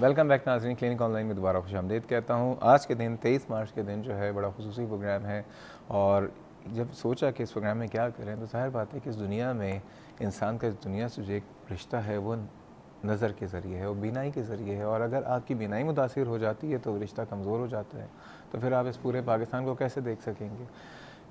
Welcome back नाज़रीन, clinic online में दोबारा खुशामदीद कहता हूँ। आज के दिन 23 मार्च के दिन जो है बड़ा खुसूसी प्रोग्राम है और जब सोचा कि इस प्रोग्राम में क्या करें तो ज़ाहिर बात है कि इस दुनिया में इंसान का इस दुनिया से जो एक रिश्ता है वो नज़र के ज़रिए है, वो बीनाई के ज़रिए है, और अगर आपकी बीनाई मुतासिर हो जाती है तो रिश्ता कमज़ोर हो जाता है। तो फिर आप इस पूरे पाकिस्तान को कैसे देख सकेंगे।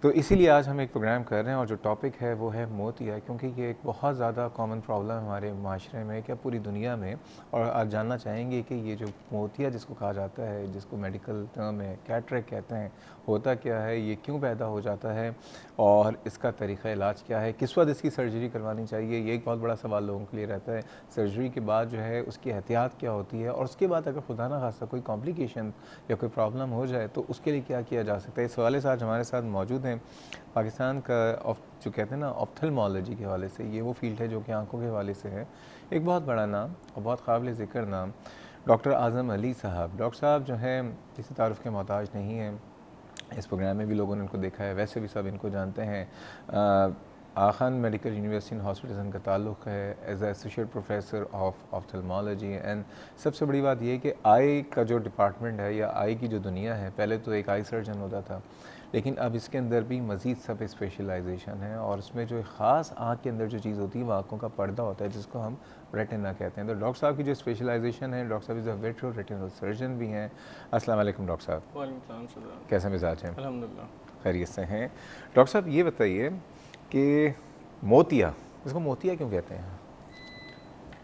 तो इसीलिए आज हम एक प्रोग्राम कर रहे हैं और जो टॉपिक है वो है मोतिया, क्योंकि ये एक बहुत ज़्यादा कॉमन प्रॉब्लम हमारे माशरे में, क्या पूरी दुनिया में। और आज जानना चाहेंगे कि ये जो मोतिया जिसको कहा जाता है, जिसको मेडिकल टर्म में कैटरेक्ट कहते हैं, होता क्या है, ये क्यों पैदा हो जाता है और इसका तरीक़ा इलाज क्या है, किस वक्त इसकी सर्जरी करवानी चाहिए, ये एक बहुत बड़ा सवाल लोगों के लिए रहता है। सर्जरी के बाद जो है उसकी एहतियात क्या होती है और उसके बाद अगर खुदा ना खास्ता कोई कॉम्प्लिकेशन या कोई प्रॉब्लम हो जाए तो उसके लिए क्या किया जा सकता है। इस हवाले से आज हमारे साथ मौजूद हैं पाकिस्तान का जो कहते हैं ना ऑप्थेल्मोलॉजी के हवाले से, ये वो फील्ड है जो कि आंखों के हवाले से है एक बहुत बड़ा नाम और बहुत काबिल ज़िक्र नाम, डॉक्टर आज़म अली साहब। डॉक्टर साहब जो है किसी तारुफ के मोहताज नहीं हैं। इस प्रोग्राम में भी लोगों ने इनको देखा है, वैसे भी सब इनको जानते हैं। Aga Khan medical university in hospitals इनका ताल्लुक़ है as associate professor of ophthalmology. And सबसे बड़ी बात यह है कि आई का जो डिपार्टमेंट है या आई की जो दुनिया है, पहले तो एक आई सर्जन होता था, लेकिन अब इसके अंदर भी मज़ीद सब स्पेशलाइजेशन है और उसमें जो ख़ास आँख के अंदर जो चीज़ होती है वो आँखों का पर्दा होता है जिसको हम रेटिना कहते हैं। तो डॉक्टर साहब की जो स्पेशलाइजेशन है, डॉक्टर साहब इज़ अ वेटरो रेटिनल सर्जन भी हैं। अस्सलाम वालेकुम डॉक्टर साहब। वालेकुम सलाम। कैसा मिजाज है? अल्हम्दुलिल्लाह खैरियत से हैं। डॉक्टर साहब ये बताइए कि मोतिया, इसको मोतिया क्यों कहते हैं?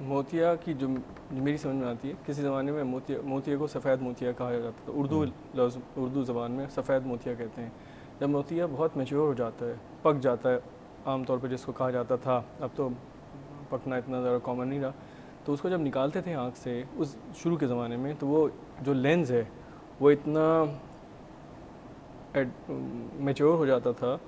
मोतिया की जो मेरी समझ में आती है, किसी ज़माने में मोतिया को सफ़ेद मोतिया कहा जाता था। उर्दू ज़बान में सफ़ेद मोतिया कहते हैं। जब मोतिया बहुत मैच्योर हो जाता है, पक जाता है, आमतौर पर जिसको कहा जाता था, अब तो पकना इतना ज़्यादा कॉमन नहीं रहा, तो उसको जब निकालते थे आँख से उस शुरू के ज़माने में, तो वो जो लेंस है वो इतना मैच्योर हो जाता था,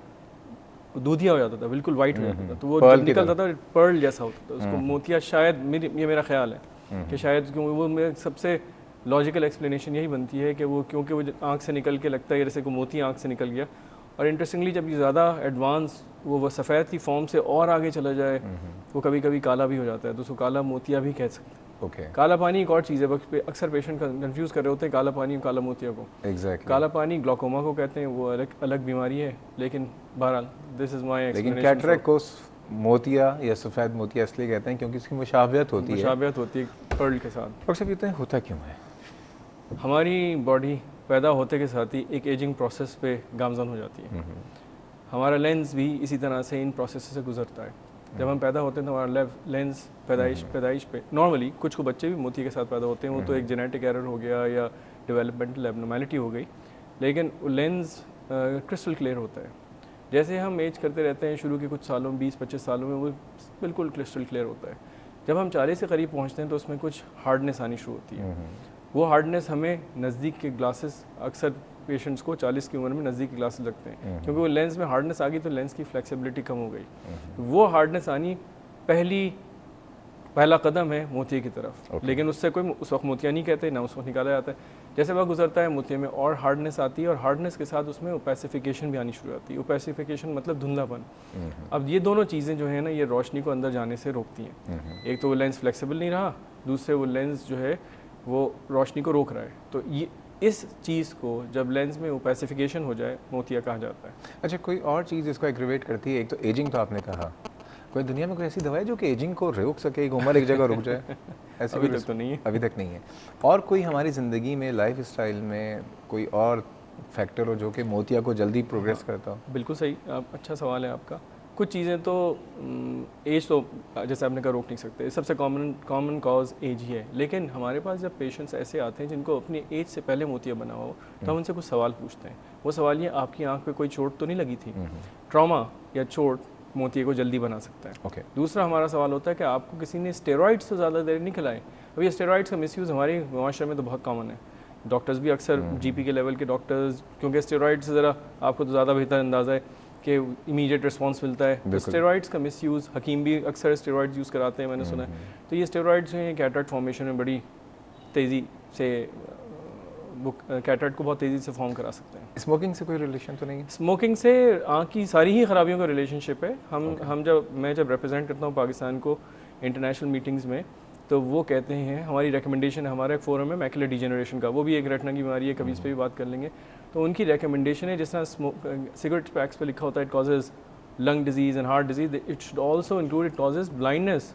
दूधिया हो जाता था, बिल्कुल वाइट हो जाता था, तो वो जब निकलता था पर्ल जैसा होता था। उसको मोतिया शायद ये मेरा ख्याल है कि शायद क्यों वो मेरे सबसे लॉजिकल एक्सप्लेनेशन यही बनती है कि वो क्योंकि वो आँख से निकल के लगता है जैसे को मोती आँख से निकल गया। और इंटरेस्टिंगली जब ये ज़्यादा एडवांस वो सफ़ेद की फॉर्म से और आगे चला जाए वो कभी कभी काला भी हो जाता है, तो उसको काला मोतिया भी कह सकते हैं। काला पानी एक और चीज़ है, अक्सर पेशेंट कंफ्यूज कर रहे होते हैं काला पानी और काला मोतिया को। काला पानी ग्लाकोमा को कहते हैं, वो अलग बीमारी है, लेकिन बहरहाल दिस इज़ माय एक्सप्लेनेशन। लेकिन कैटरेक्ट को मोतिया या सफ़ेद मोतिया इसलिए कहते हैं क्योंकि इसकी मुशाबियत होती है पर्ल के साथ। डॉक्टर साहब ये होता क्यों है? हमारी बॉडी पैदा होते के साथ ही एक एजिंग प्रोसेस पे गामज़न हो जाती है। हमारा लेंस भी इसी तरह से इन प्रोसेस से गुजरता है। जब हम पैदा होते हैं तो हमारा लेंस पैदाइश पे नॉर्मली कुछ बच्चे भी मोती के साथ पैदा होते हैं, वो तो एक जेनेटिक एरर हो गया या डेवलपमेंटल एबनॉर्मैलिटी हो गई, लेकिन लेंस क्रिस्टल क्लियर होता है। जैसे हम एज करते रहते हैं, शुरू के कुछ सालों 20-25 सालों में वो बिल्कुल क्रिस्टल क्लियर होता है। जब हम 40 के करीब पहुँचते हैं तो उसमें कुछ हार्डनेस आनी शुरू होती है। वो हार्डनेस हमें नज़दीक के ग्लासेस, अक्सर पेशेंट्स को 40 की उम्र में नज़दीक के ग्लासेस लगते हैं क्योंकि वो लेंस में हार्डनेस आ गई तो लेंस की फ्लेक्सिबिलिटी कम हो गई। वो हार्डनेस आनी पहला कदम है मोतिया की तरफ। लेकिन उससे कोई उस वक्त मोतिया नहीं कहते, ना उस वक्त निकाला जाता है। जैसे वक्त गुजरता है मोतिया में और हार्डनेस आती है और हार्डनेस के साथ उसमें ओपेसिफिकेशन भी आनी शुरू होती है। ओपेसिफिकेशन मतलब धुंधलापन। अब ये दोनों चीज़ें जो है ना, ये रोशनी को अंदर जाने से रोकती हैं। एक तो वो लेंस फ्लेक्सिबल नहीं रहा, दूसरे वो लेंस जो है वो रोशनी को रोक रहा है। तो ये इस चीज़ को जब लेंस में ओपेसिफिकेशन हो जाए मोतिया कहा जाता है। अच्छा, कोई और चीज़ इसको एग्रीवेट करती है? एक तो एजिंग तो आपने कहा, कोई दुनिया में कोई ऐसी दवाई जो कि एजिंग को रोक सके, एक उम्र एक जगह रुक जाए? ऐसे अभी तक तो नहीं है। अभी तक नहीं है। और कोई हमारी ज़िंदगी में लाइफ स्टाइल में कोई और फैक्टर हो जो कि मोतिया को जल्दी प्रोग्रेस करता हो? बिल्कुल सही, अच्छा सवाल है आपका। कुछ चीज़ें तो एज तो जैसे आपने कहा रोक नहीं सकते, सबसे कॉमन कॉज एज ही है। लेकिन हमारे पास जब पेशेंट्स ऐसे आते हैं जिनको अपनी एज से पहले मोतिया बना हो, तो हम उनसे कुछ सवाल पूछते हैं। वो सवाल ये, आपकी आंख पे कोई चोट तो नहीं लगी थी? ट्रॉमा या चोट मोतिया को जल्दी बना सकता है। दूसरा हमारा सवाल होता है कि आपको किसी ने स्टेरॉइड्स तो ज़्यादा देर नहीं खिलाए? अब ये स्टेरॉइड्स का मिसयूज़ हमारे माशरे में तो बहुत कॉमन है। डॉक्टर्स भी अक्सर जीपी के लेवल के डॉक्टर्स, क्योंकि स्टेरॉइड्स से ज़रा आपको तो ज़्यादा बेहतर अंदाज़ा है कि इमीडिएट रिस्पांस मिलता है, तो स्टेरॉइड्स का मिसयूज़, हकीम भी अक्सर स्टेरॉइड्स यूज़ कराते हैं, मैंने सुना है। तो ये स्टेरॉइड्स हैं कैटरेक्ट फॉर्मेशन में बड़ी तेज़ी से कैटरेक्ट को बहुत तेज़ी से फॉर्म करा सकते हैं। स्मोकिंग से कोई रिलेशन तो नहीं है? स्मोकिंग से आँख की सारी ही खराबियों का रिलेशनशिप है। मैं जब रिप्रेजेंट करता हूँ पाकिस्तान को इंटरनेशनल मीटिंग्स में, तो वो कहते हैं, हमारी रिकमेंडेशन है, हमारा एक फोरम है मैकुलर डिजेनरेशन का, वो भी एक रेटिना की बीमारी है, कभी इस पर भी बात कर लेंगे। तो उनकी रिकमेंडेशन है, जिस तरह सिगरेट पैक्स पे लिखा होता है it causes lung disease and heart disease, it should also include it causes blindness,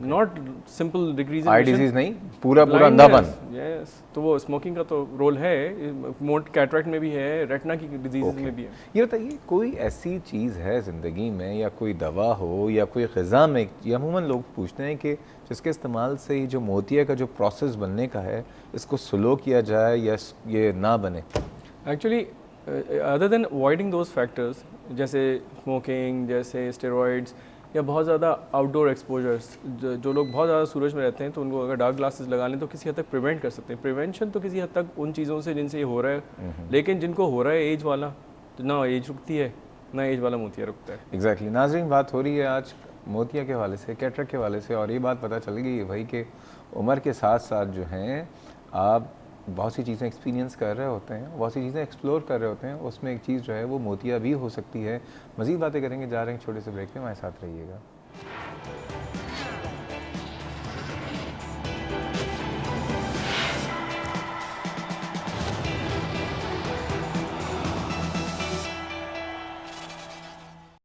not simple decrease eye disease नहीं, पूरा पूरा अंधापन। यस, तो वो स्मोकिंग का तो रोल है, मोट कैटरेक्ट में भी है, रेटिना की डिजीज में भी है। ये बताइए, कोई ऐसी चीज़ है ज़िंदगी में, या कोई दवा हो या कोई ग़िज़ा में, या अमूमन लोग पूछते हैं कि जिसके इस्तेमाल से ये जो मोतिया का जो प्रोसेस बनने का है, इसको स्लो किया जाए या ये ना बने? Actually other than avoiding those factors, जैसे स्मोकिंग, जैसे स्टेरॉइड्स, या बहुत ज़्यादा आउटडोर एक्सपोजर्स, जो लोग बहुत ज़्यादा सूरज में रहते हैं, तो उनको अगर डार्क ग्लासेस लगा लें तो किसी हद तक प्रिवेंट कर सकते हैं। प्रिवेंशन तो किसी हद तक उन चीज़ों से जिनसे ये हो रहा है, लेकिन जिनको हो रहा है एज वाला, तो ना एज रुकती है ना एज वाला मोतिया रुकता है। एग्जैक्टली नाज़रीन, बात हो रही है आज मोतिया के हवाले से, कैटरेक्ट के हवाले से, और ये बात पता चल गई है भाई कि उम्र के साथ साथ जो हैं आप बहुत सी चीज़ें एक्सपीरियंस कर रहे होते हैं, बहुत सी चीज़ें एक्सप्लोर कर रहे होते हैं, उसमें एक चीज़ जो है वो मोतिया भी हो सकती है। मज़ीद बातें करेंगे, जा रहे हैं छोटे से ब्रेक में, हमारे साथ रहिएगा।